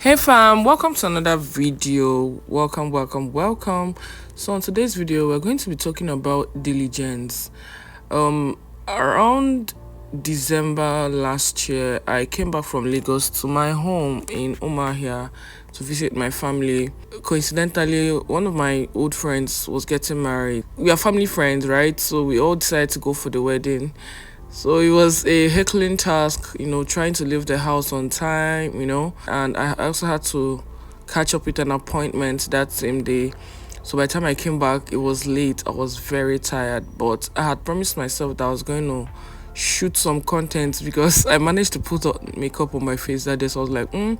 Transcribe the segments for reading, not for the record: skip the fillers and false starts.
Hey fam, welcome to another video. Welcome. So on today's video, we're going to be talking about diligence. Around December last year, I came back from Lagos to my home in Umahia to visit my family. Coincidentally, one of my old friends was getting married. We are family friends, right? So we all decided to go for the wedding. So it was a heckling task, trying to leave the house on time, and I also had to catch up with an appointment that same day. So by the time I came back, it was late. I was very tired, but I had promised myself that I was going to shoot some content because I managed to put makeup on my face that day. So I was like, I'm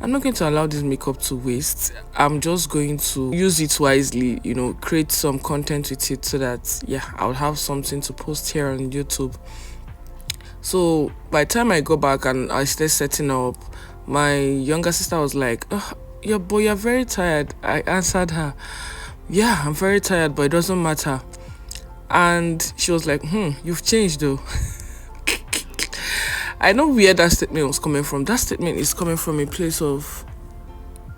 not going to allow this makeup to waste. I'm just going to use it wisely, create some content with it so that, I'll have something to post here on YouTube. So by the time I go back and I started setting up, my younger sister was like, yeah, boy, you're very tired. I answered her, yeah, I'm very tired, but it doesn't matter. And she was like, you've changed though. I know where that statement was coming from. That statement is coming from a place of,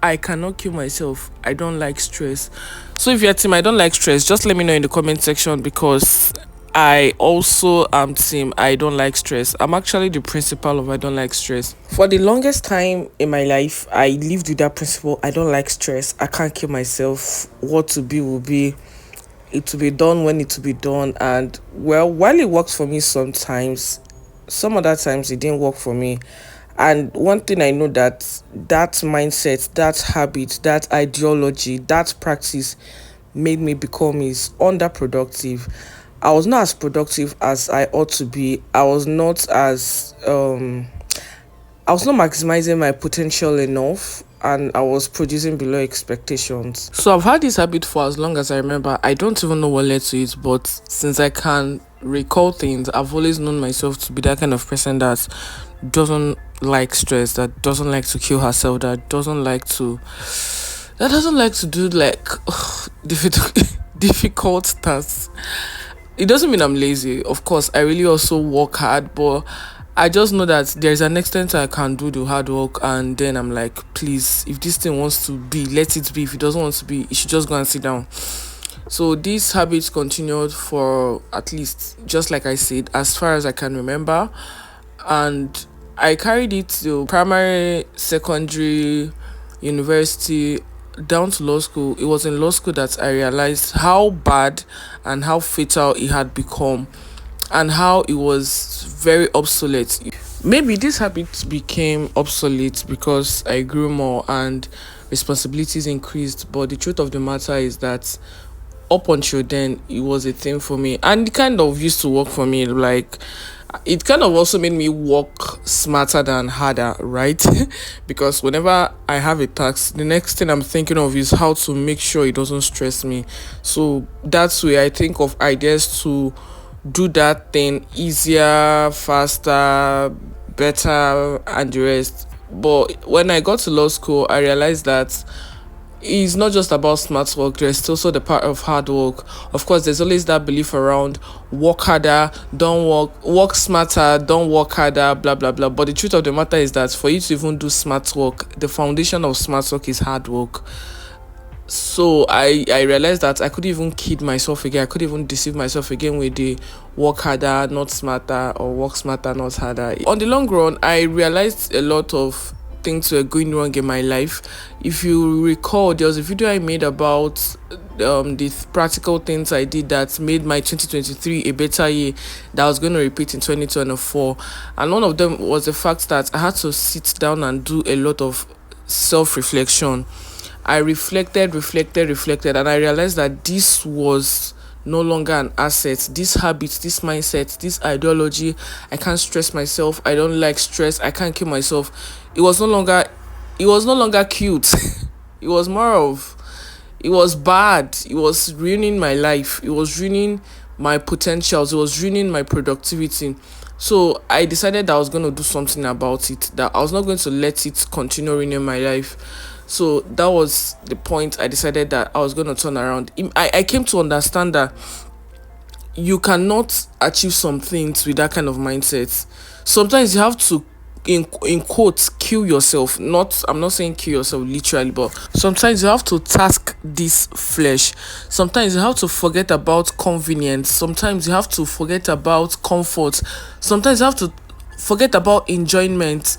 I cannot kill myself. I don't like stress. So if you're team, I don't like stress, just let me know in the comment section, because I also am team I don't like stress. I'm actually the principle of I don't like stress. For the longest time in my life, I lived with that principle. I don't like stress. I can't kill myself. What to be will be. It will be done when it will be done. And well, while it works for me sometimes, some other times it didn't work for me. And one thing I know, that mindset, that habit, that ideology, that practice made me become is underproductive. I was not as productive as I ought to be. I was not maximizing my potential enough, and I was producing below expectations. So I've had this habit for as long as I remember. I don't even know what led to it, but since I can recall things, I've always known myself to be that kind of person that doesn't like stress, that doesn't like to kill herself, that doesn't like to do like difficult tasks. It doesn't mean I'm lazy. Of course, I really also work hard, but I just know that there's an extent I can do the hard work, and then I'm like, please, if this thing wants to be, let it be. If it doesn't want to be, it should just go and sit down. So these habits continued for, at least, just like I said, as far as I can remember, and I carried it to primary, secondary, university, down to law school. It was in law school that I realized how bad and how fatal it had become, and how it was very obsolete. Maybe this habit became obsolete because I grew more and responsibilities increased, but the truth of the matter is that up until then it was a thing for me, and it kind of used to work for me. Like, it kind of also made me work smarter than harder, right? Because whenever I have a task, the next thing I'm thinking of is how to make sure it doesn't stress me. So that's where I think of ideas to do that thing easier, faster, better, and the rest. But when I got to law school, I realized that it's not just about smart work. There's also the part of hard work. Of course, there's always that belief around work harder, don't work smarter, don't work harder, blah blah blah. But the truth of the matter is that for you to even do smart work, the foundation of smart work is hard work. So I realized that I could even kid myself again. I could even deceive myself again with the work harder, not smarter, or work smarter, not harder. On the long run, I realized a lot of things were going wrong in my life. If you recall, there was a video I made about the practical things I did that made my 2023 a better year that I was going to repeat in 2024. And one of them was the fact that I had to sit down and do a lot of self-reflection. I reflected, and I realized that this was no longer an asset. This habit, this mindset, this ideology, I can't stress myself, I don't like stress, I can't kill myself. It was no longer cute. It was more of, it was bad. It was ruining my life. It was ruining my potentials. It was ruining my productivity. So I decided that I was going to do something about it, that I was not going to let it continue ruining my life. So that was the point. I decided that I was going to turn around. I came to understand that you cannot achieve some things with that kind of mindset. Sometimes you have to, in quotes, kill yourself. Not, I'm not saying kill yourself literally, but sometimes you have to task this flesh. Sometimes you have to forget about convenience. Sometimes you have to forget about comfort. Sometimes you have to forget about enjoyment.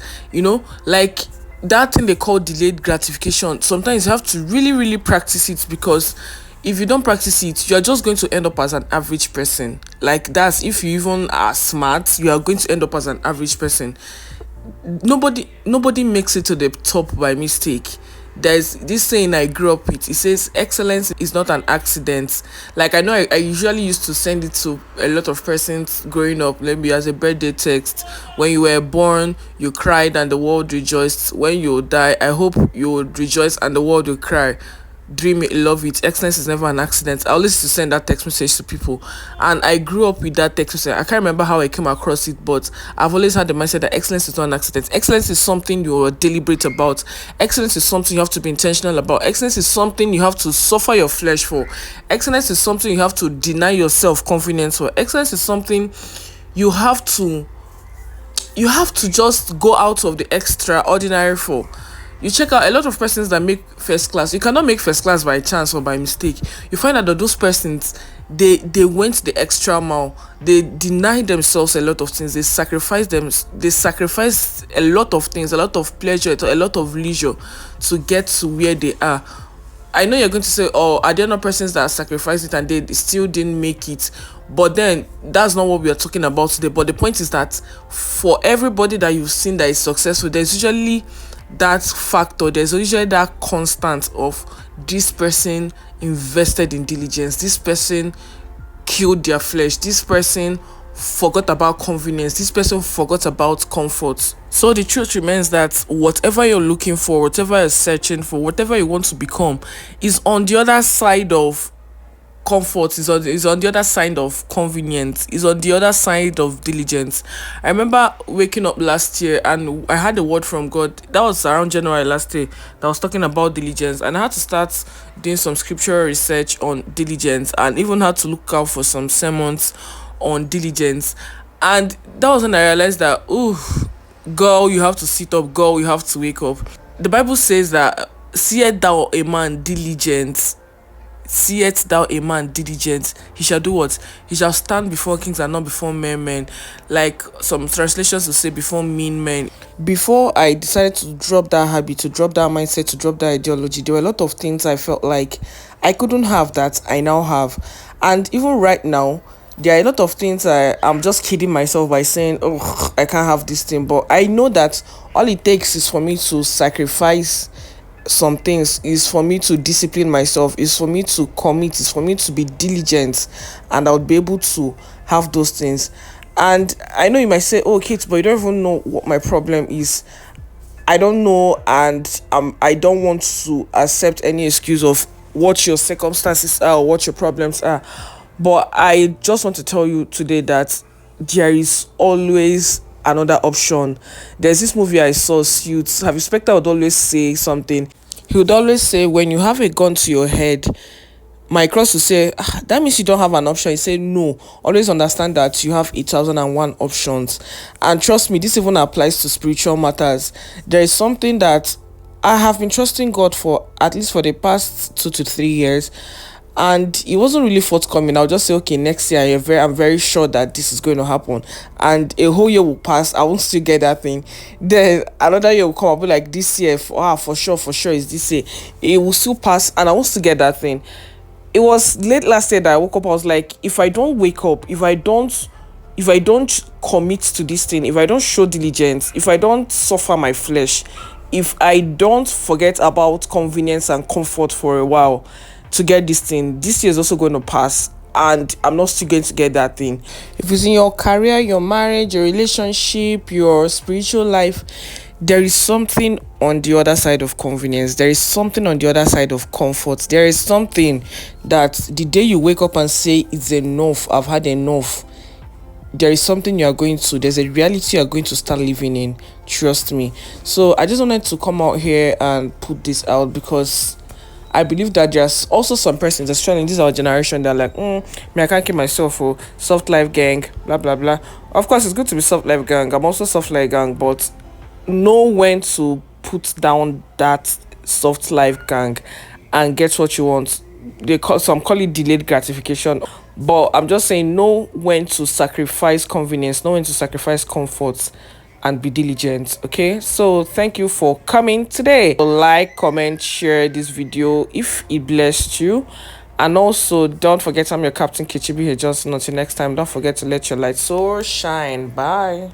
Like that thing they call delayed gratification. Sometimes you have to really, really practice it, because if you don't practice it, you're just going to end up as an average person. Like, that's if you even are smart, you are going to end up as an average person. Nobody makes it to the top by mistake. There's this saying I grew up with. It says excellence is not an accident. Like, I know I usually used to send it to a lot of persons growing up, maybe as a birthday text. When you were born, you cried and the world rejoiced. When you die, I hope you would rejoice and the world will cry. Dream it, love it. Excellence is never an accident. I always used to send that text message to people, and I grew up with that text message. I can't remember how I came across it, but I've always had the mindset that excellence is not an accident. Excellence is something you are deliberate about. Excellence is something you have to be intentional about. Excellence is something you have to suffer your flesh for. Excellence is something you have to deny yourself confidence for. Excellence is something you have to you have to just go out of the extraordinary for. You check out a lot of persons that make first class. You cannot make first class by chance or by mistake. You find out that those persons, they went the extra mile. They deny themselves a lot of things. They sacrificed a lot of things, a lot of pleasure, a lot of leisure to get to where they are. I know you're going to say, "Oh, are there not persons that sacrificed it and they still didn't make it?" But then that's not what we are talking about today. But the point is that for everybody that you've seen that is successful, there's usually that factor. There's usually that constant of this person invested in diligence. This person killed their flesh. This person forgot about convenience. This person forgot about comfort. So the truth remains that whatever you're looking for, whatever you're searching for, whatever you want to become is on the other side of comfort, is on the other side of convenience, is on the other side of diligence. I remember waking up last year and I had a word from God. That was around January last year, that was talking about diligence, and I had to start doing some scriptural research on diligence, and even had to look out for some sermons on diligence. And that was when I realized that, oh, girl, you have to sit up, girl, you have to wake up. The Bible says that, seest thou a man diligent, seest thou a man diligent, he shall do what? He shall stand before kings and not before men. Like some translations will say, before mean men. Before I decided to drop that habit, to drop that mindset, to drop that ideology, there were a lot of things I felt like I couldn't have that I now have. And even right now, there are a lot of things I'm just kidding myself by saying, oh, I can't have this thing. But I know that all it takes is for me to sacrifice some things, is for me to discipline myself, is for me to commit, is for me to be diligent, and I'll be able to have those things. And I know you might say, oh, Kate, but you don't even know what my problem is. I don't know, and I don't want to accept any excuse of what your circumstances are or what your problems are. But I just want to tell you today that there is always another option. There's this movie I saw, Suits. Have you Spectre would always say something. He would always say, when you have a gun to your head, my cross will say, "Ah, that means you don't have an option." He said, no, always understand that you have 1001 options. And trust me, this even applies to spiritual matters. There is something that I have been trusting God for, at least for the past 2 to 3 years, and it wasn't really forthcoming. I'll just say, okay, next year I'm very sure that this is going to happen, and a whole year will pass, I won't still get that thing. Then another year will come, I'll be like, this year, for sure is this year. It will still pass and I won't still get that thing. It was late last year that I woke up. I was like, if I don't wake up, if I don't commit to this thing, if I don't show diligence, if I don't suffer my flesh, if I don't forget about convenience and comfort for a while to get this thing, this year is also going to pass and I'm not still going to get that thing. If it's in your career, your marriage, your relationship, your spiritual life, there is something on the other side of convenience. There is something on the other side of comfort. There is something that the day you wake up and say, it's enough, I've had enough, there is something there's a reality you're going to start living in. Trust me. So I just wanted to come out here and put this out, because I believe that there's also some persons, especially in this our generation, that are like, me, I can't keep myself for soft life gang, blah blah blah. Of course, it's good to be soft life gang. I'm also soft life gang, but know when to put down that soft life gang and get what you want. Some call it delayed gratification, but I'm just saying, know when to sacrifice convenience, know when to sacrifice comfort, and be diligent. Okay, so thank you for coming today. Like, comment, share this video if it blessed you, and also don't forget I'm your Captain Kichibi here Johnson. Until next time, don't forget to let your light so shine. Bye.